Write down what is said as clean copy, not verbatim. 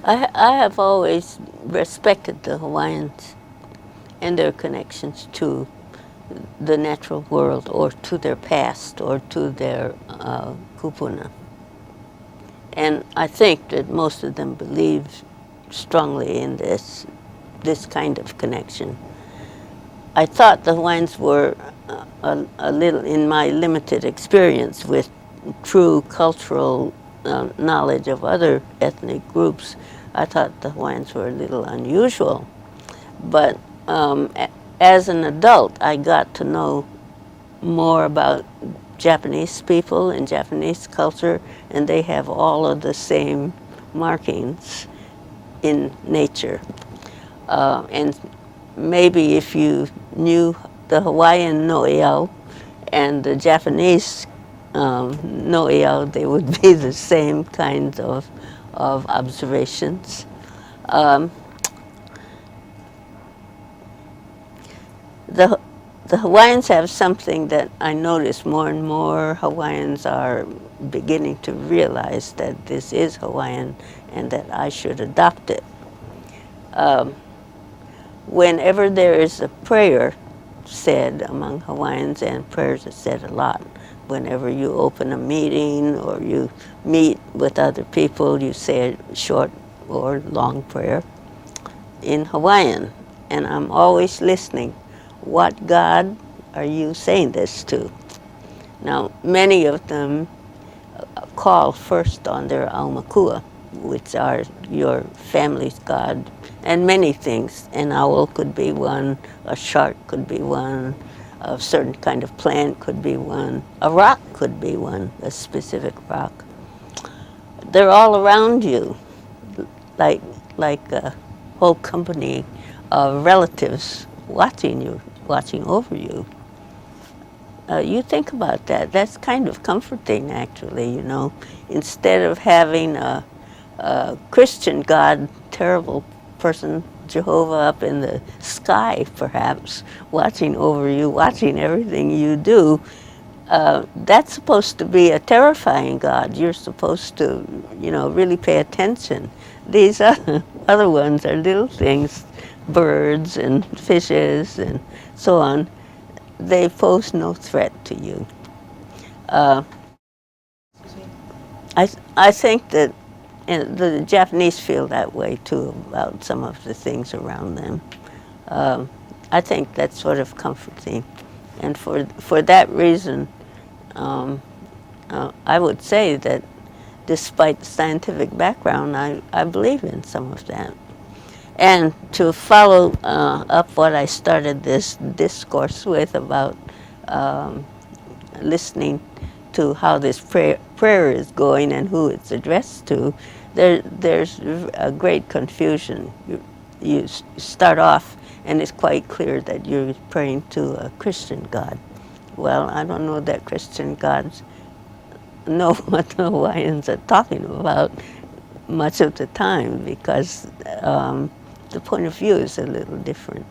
I have always respected the Hawaiians and their connections to the natural world, or to their past, or to their kupuna. And I think that most of them believe strongly in this kind of connection. I thought the Hawaiians were a little, in my limited experience with true cultural knowledge of other ethnic groups, I thought the Hawaiians were a little unusual. But as an adult, I got to know more about Japanese people and Japanese culture, and they have all of the same markings in nature. And maybe if you knew the Hawaiian noeau and the Japanese noeau, they would be the same kinds of observations. The Hawaiians have something that I notice more and more Hawaiians are beginning to realize, that this is Hawaiian and that I should adopt it. Whenever there is a prayer said among Hawaiians, and prayers are said a lot, whenever you open a meeting or you meet with other people, you say a short or long prayer in Hawaiian. And I'm always listening. What God are you saying this to? Now, many of them call first on their aumakua, which are your family's God, and many things. An owl could be one, a shark could be one, a certain kind of plant could be one, a rock could be one, a specific rock. They're all around you, like a whole company of relatives watching you, watching over you. You think about that. That's kind of comforting, actually, you know. Instead of having a Christian God, terrible person, Jehovah up in the sky, perhaps, watching over you, watching everything you do, that's supposed to be a terrifying God. You're supposed to, you know, really pay attention. These other ones are little things, birds and fishes and so on. They pose no threat to you. I think that the Japanese feel that way too about some of the things around them. I think that's sort of comforting, and for that reason, I would say that despite the scientific background, I believe in some of that. And to follow up what I started this discourse with about listening to how this prayer is going and who it's addressed to, there's a great confusion. You start off and it's quite clear that you're praying to a Christian God. Well, I don't know that Christian gods know what the Hawaiians are talking about much of the time, because the point of view is a little different.